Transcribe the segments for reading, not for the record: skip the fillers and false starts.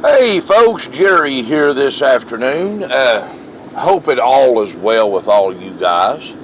Hey folks, Jerry here this afternoon. Hope it all is well with all you guys.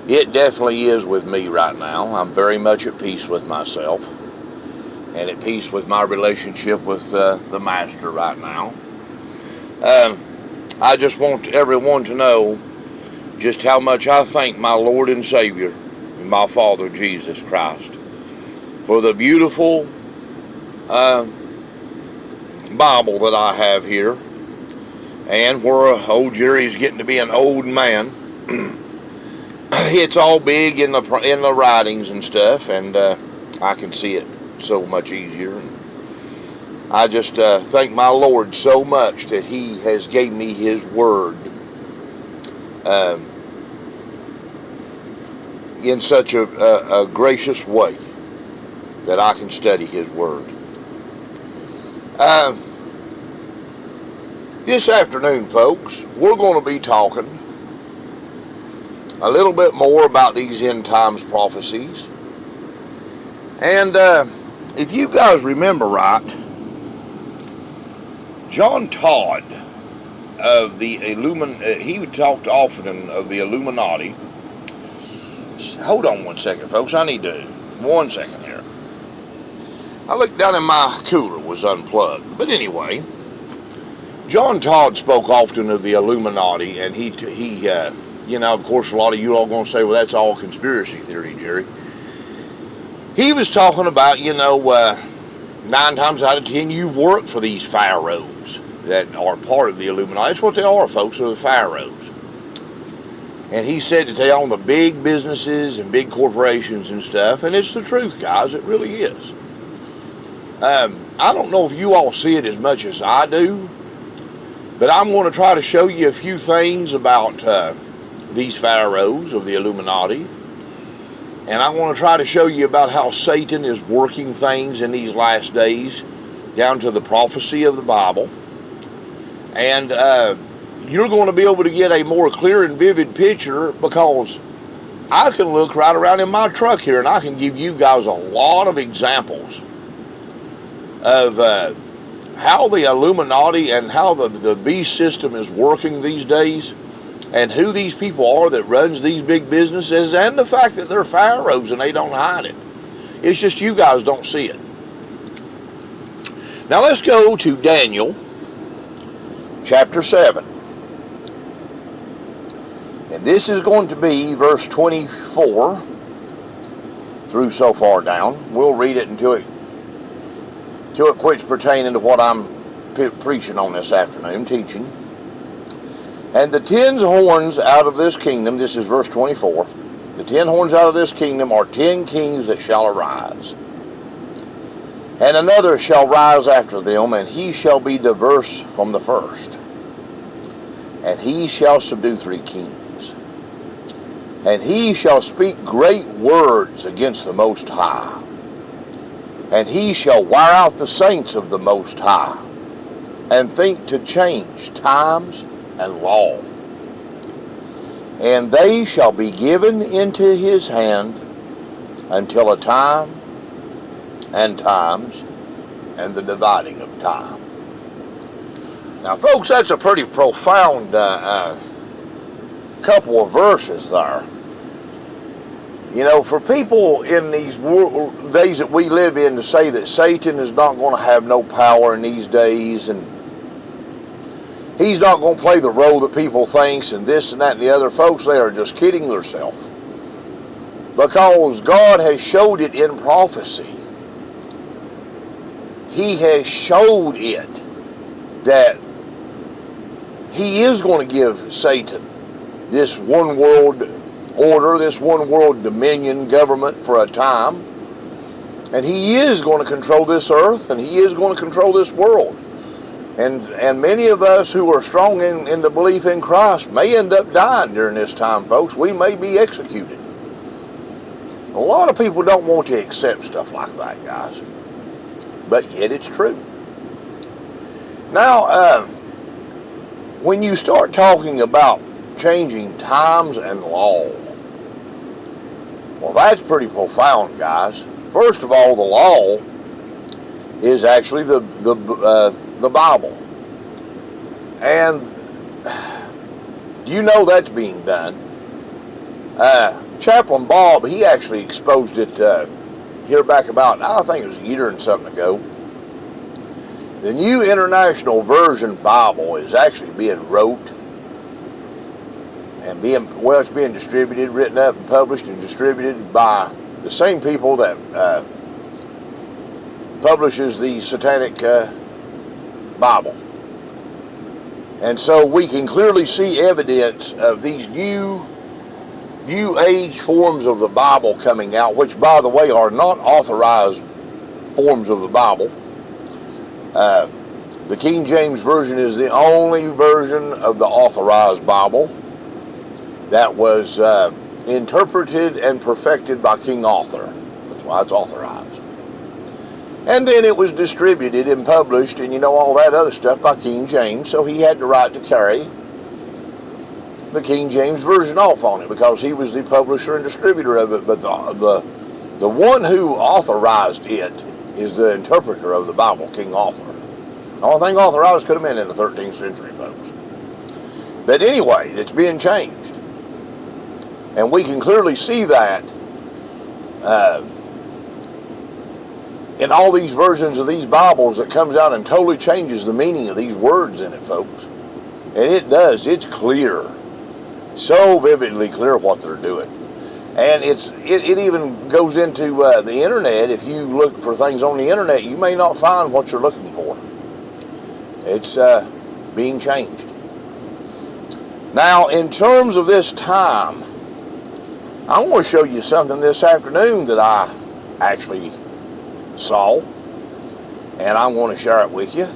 It definitely is with me right now. I'm very much at peace with myself and at peace with my relationship with the Master right now. I just want everyone to know just how much I thank my Lord and Savior, my Father Jesus Christ, for the beautiful Bible that I have here, and where old Jerry's getting to be an old man. It's all big in the writings and stuff, and I can see it so much easier. I just thank my Lord so much that He has gave me His Word in such a gracious way that I can study His Word. This afternoon, folks, we're going to be talking a little bit more about these end times prophecies. And if you guys remember right, John Todd of the he talked often of the Illuminati. Hold on one second, folks. I need to, 1 second here. I looked down and my cooler was unplugged. But anyway, John Todd spoke often of the Illuminati, and he of course, a lot of you all going to say, well, that's all conspiracy theory, Jerry. He was talking about, 9 times out of 10, you've worked for these pharaohs that are part of the Illuminati. That's what they are, folks, are the pharaohs. And he said that they own the big businesses and big corporations and stuff, and it's the truth, guys. It really is. I don't know if you all see it as much as I do, but I'm going to try to show you a few things about these pharaohs of the Illuminati. And I want to try to show you about how Satan is working things in these last days down to the prophecy of the Bible. And you're going to be able to get a more clear and vivid picture, because I can look right around in my truck here and I can give you guys a lot of examples of how the Illuminati and how the beast system is working these days, and who these people are that runs these big businesses, and the fact that they're pharaohs and they don't hide it. It's just you guys don't see it. Now let's go to Daniel chapter 7. And this is going to be verse 24 through so far down. We'll read it until it quits pertaining to what I'm preaching on this afternoon, teaching. And the 10 horns out of this kingdom, this is verse 24, the 10 horns out of this kingdom are 10 kings that shall arise. And another shall rise after them, and he shall be diverse from the first. And he shall subdue 3 kings. And he shall speak great words against the Most High. And he shall wear out the saints of the Most High, and think to change times and law. And they shall be given into his hand until a time and times and the dividing of time. Now, folks, that's a pretty profound couple of verses there. For people in these days that we live in to say that Satan is not going to have no power in these days, and he's not going to play the role that people thinks, and this and that and the other, folks, they are just kidding themselves. Because God has showed it in prophecy. He has showed it that He is going to give Satan this one world order, this one world dominion government for a time, and he is going to control this earth, and he is going to control this world. And many of us who are strong in the belief in Christ may end up dying during this time, folks. We may be executed. A lot of people don't want to accept stuff like that, guys, but yet it's true. Now, when you start talking about changing times and law, well, that's pretty profound, guys. First of all, the law is actually the Bible. And do you know that's being done? Chaplain Bob, he actually exposed it here back about, I think it was a year and something ago. The New International Version Bible is actually being wrote and it's being distributed, written up and published and distributed by the same people that publishes the Satanic Bible. And so we can clearly see evidence of these new age forms of the Bible coming out, which, by the way, are not authorized forms of the Bible. The King James Version is the only version of the authorized Bible that was interpreted and perfected by King Arthur. That's why it's authorized. And then it was distributed and published and all that other stuff by King James, so he had the right to carry the King James Version off on it because he was the publisher and distributor of it. But the one who authorized it is the interpreter of the Bible, King Arthur. The only thing authorized could have been in the 13th century, folks. But anyway, it's being changed. And we can clearly see that in all these versions of these Bibles that comes out and totally changes the meaning of these words in it, folks. And it does. It's clear. So vividly clear what they're doing. And it even goes into the internet. If you look for things on the internet, you may not find what you're looking for. It's being changed. Now, in terms of this time, I want to show you something this afternoon that I actually saw, and I want to share it with you.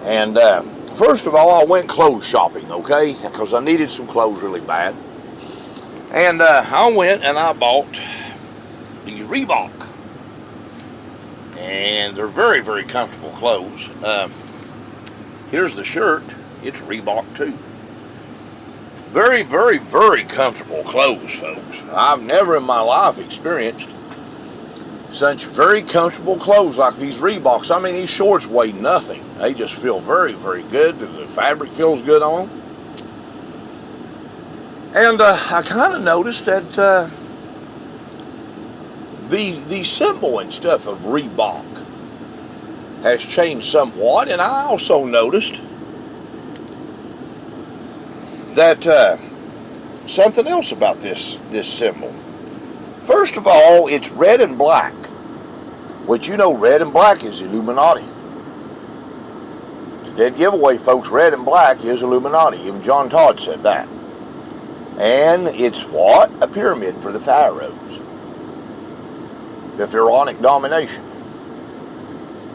And first of all, I went clothes shopping, okay, because I needed some clothes really bad. And I went and I bought these Reebok, and they're very, very comfortable clothes. Here's the shirt. It's Reebok too. Very, very, very comfortable clothes, folks. I've never in my life experienced such very comfortable clothes like these Reeboks. I mean, these shorts weigh nothing. They just feel very, very good. The fabric feels good on them. And I kind of noticed that the symbol and stuff of Reebok has changed somewhat. And I also noticed that something else about this symbol. First of all, it's red and black, which red and black is Illuminati. It's a dead giveaway, folks. Red and black is Illuminati. Even John Todd said that. And it's what? A pyramid for the pharaohs. The pharaonic domination.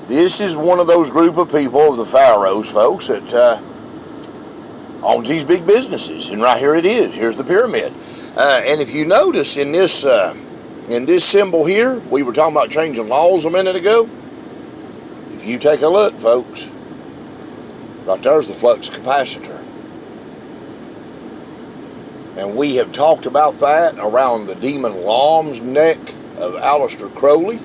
This is one of those group of people of the pharaohs, folks, that owns these big businesses. And right here it is. Here's the pyramid. And if you notice in this symbol here, we were talking about changing laws a minute ago. If you take a look, folks, right there's the Flux Capacitor. And we have talked about that around the demon Lom's neck of Aleister Crowley.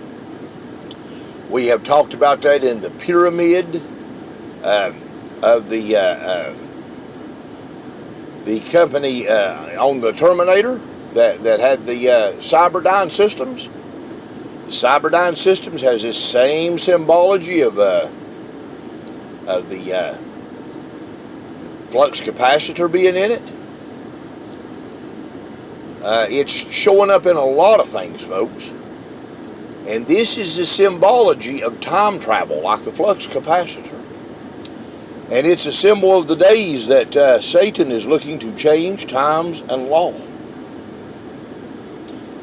We have talked about that in the pyramid of the company on the Terminator that had the Cyberdyne Systems. The Cyberdyne Systems has this same symbology of the Flux Capacitor being in it. It's showing up in a lot of things, folks. And this is the symbology of time travel, like the Flux Capacitor. And it's a symbol of the days that Satan is looking to change times and law.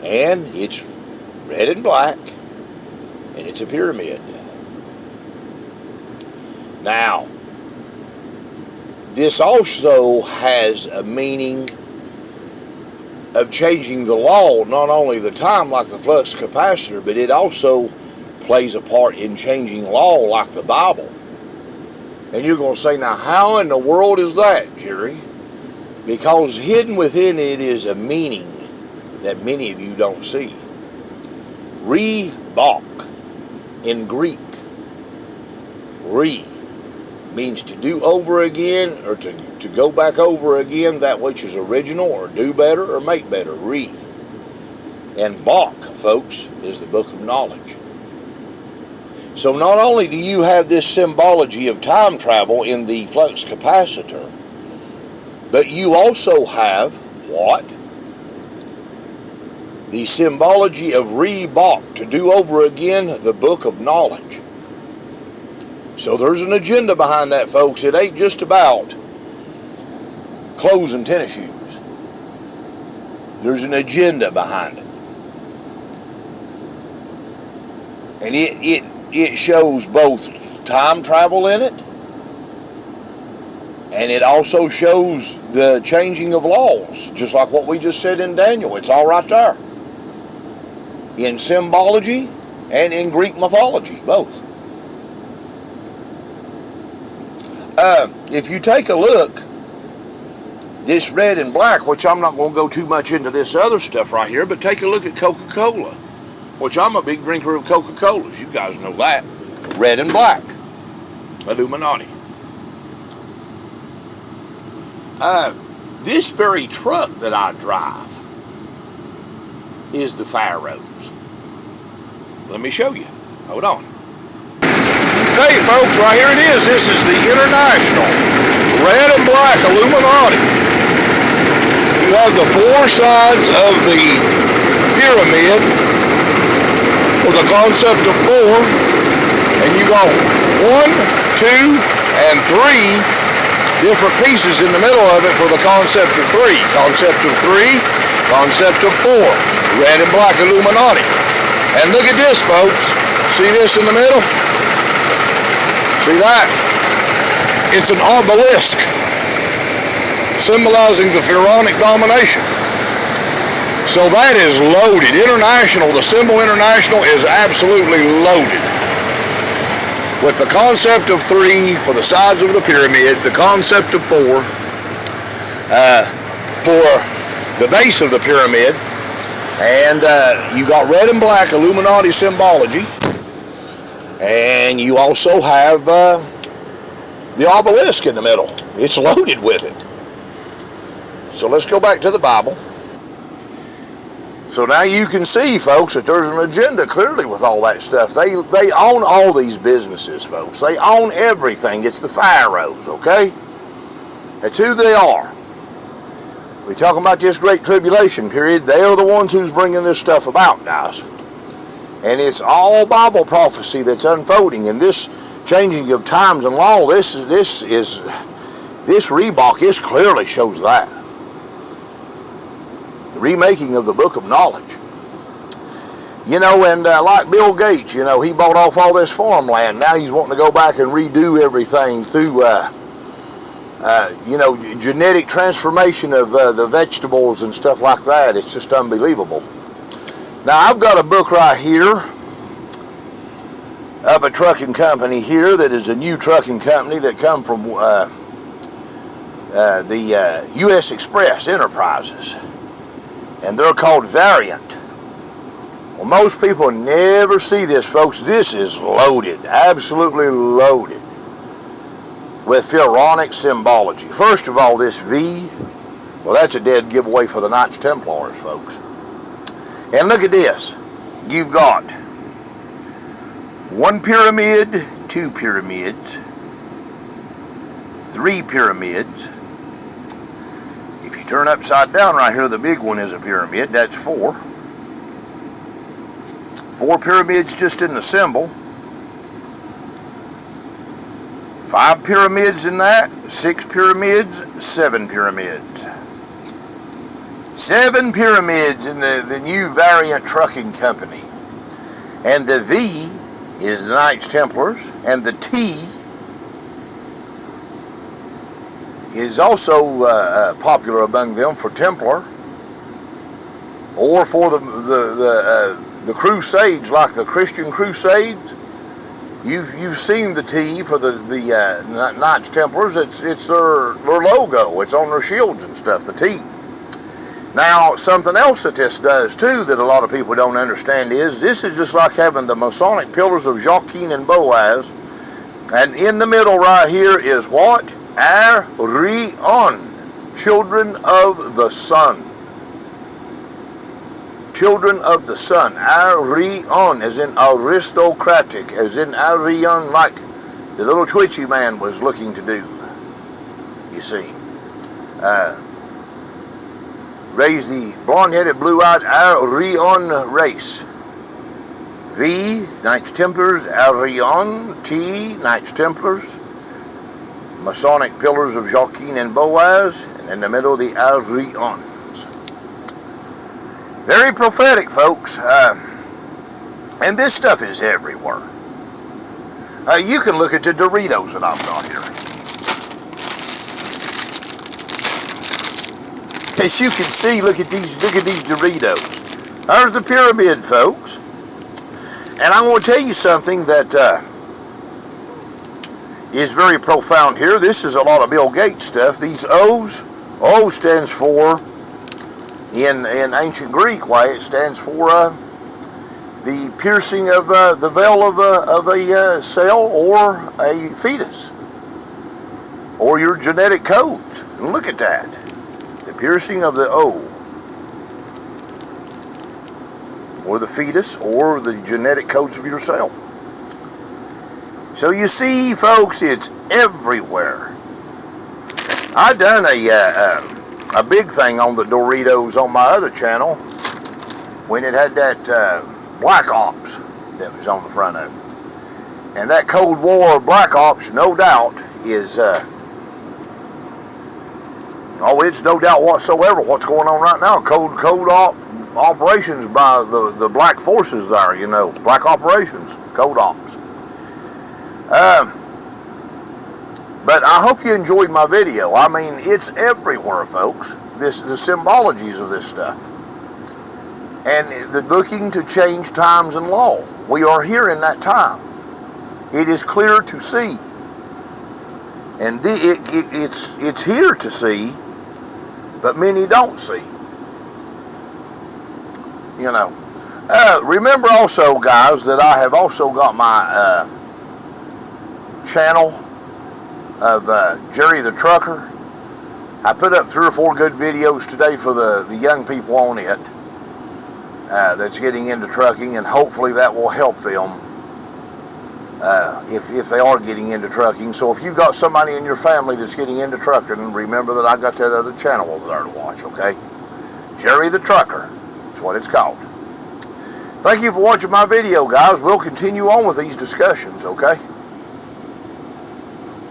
And it's red and black, and it's a pyramid. Now, this also has a meaning of changing the law, not only the time like the Flux Capacitor, but it also plays a part in changing law like the Bible. And you're going to say, now how in the world is that, Jerry? Because hidden within it is a meaning that many of you don't see. Reebok in Greek Re means to do over again, or to go back over again that which is original, or do better, or make better. Re. And Bach, folks, is the book of knowledge. So not only do you have this symbology of time travel in the Flux Capacitor, but you also have what? The symbology of Reebok, to do over again, the book of knowledge. So there's an agenda behind that, folks. It ain't just about clothes and tennis shoes. There's an agenda behind it. And it shows both time travel in it, and it also shows the changing of laws, just like what we just said in Daniel. It's all right there. In symbology and in Greek mythology, both. If you take a look, this red and black, which I'm not going to go too much into this other stuff right here, but take a look at Coca-Cola, which I'm a big drinker of Coca-Colas. You guys know that. Red and black. Illuminati. This very truck that I drive is the Pharaohs. Let me show you. Hold on. Hey folks, right here it is. This is the International Red and Black Illuminati. You have the four sides of the pyramid for the concept of four, and you got 1, 2, and 3 different pieces in the middle of it for the concept of 3. Concept of 3, concept of 4. Red and black Illuminati. And look at this, folks. See this in the middle? See that? It's an obelisk symbolizing the pharaonic domination. So that is loaded. International, the symbol international is absolutely loaded. With the concept of 3 for the sides of the pyramid, the concept of 4 for the base of the pyramid, and you got red and black Illuminati symbology, and you also have the obelisk in the middle. It's loaded with it. So let's go back to the Bible. So now you can see, folks, that there's an agenda clearly with all that stuff. They own all these businesses, folks. They own everything. It's the Pharaohs, okay? That's who they are. We're talking about this great tribulation period. They are the ones who's bringing this stuff about, guys. And it's all Bible prophecy that's unfolding. And this changing of times and law, this Reebok, this clearly shows that. Remaking of the book of knowledge. You know, and like Bill Gates, you know, he bought off all this farmland. Now he's wanting to go back and redo everything through, you know, genetic transformation of the vegetables and stuff like that. It's just unbelievable. Now, I've got a book right here of a trucking company here that is a new trucking company that come from the U.S. Express Enterprises. And they're called Variant. Well, most people never see this, folks. This is loaded, absolutely loaded with pharaonic symbology. First of all, this V, well, that's a dead giveaway for the Knights Templars, folks. And look at this. You've got 1 pyramid, 2 pyramids, 3 pyramids. If you turn upside down right here, the big one is a pyramid. That's 4. 4 pyramids just in the symbol. 5 pyramids in that. 6 pyramids, 7 pyramids. 7 pyramids in the new Variant Trucking Company. And the V is the Knights Templars, and the T is also popular among them for Templar, or for the Crusades, like the Christian Crusades. You've seen the T for the Knights Templars. It's their logo. It's on their shields and stuff. The T. Now, something else that this does too that a lot of people don't understand is this is just like having the Masonic pillars of Joaquin and Boaz And in the middle right here is what? Arion, children of the sun. Children of the sun. Arion, as in aristocratic, as in Arion, like the little twitchy man was looking to do. You see. Raise the blonde-headed, blue-eyed Arion race. V, Knights Templars, Arion. T, Knights Templars. Masonic pillars of Joaquin and Boaz. And in the middle, the Arions. Very prophetic, folks. And this stuff is everywhere. You can look at the Doritos that I've got here. As you can see, look at these Doritos. There's the pyramid, folks. And I want to tell you something that is very profound here. This is a lot of Bill Gates stuff. These O's, O stands for, in ancient Greek, why it stands for the piercing of the veil of a cell or a fetus, or your genetic codes. And look at that. The piercing of the O, or the fetus, or the genetic codes of your cell. So you see, folks, it's everywhere. I done a big thing on the Doritos on my other channel when it had that Black Ops that was on the front of it. And that Cold War Black Ops, no doubt, is it's no doubt whatsoever what's going on right now. Cold operations by the black forces there, you know, black operations, cold ops. But I hope you enjoyed my video. I mean, it's everywhere, folks. The symbologies of this stuff. And the looking to change times and law. We are here in that time. It is clear to see. And it's here to see, but many don't see. You know. Remember also, guys, that I have also got my channel of Jerry the Trucker. I put up 3 or 4 good videos today for the young people on it that's getting into trucking, and hopefully that will help them if they are getting into trucking. So if you've got somebody in your family that's getting into trucking, remember that I got that other channel over there to watch, okay? Jerry the Trucker, that's what it's called. Thank you for watching my video, guys. We'll continue on with these discussions, okay?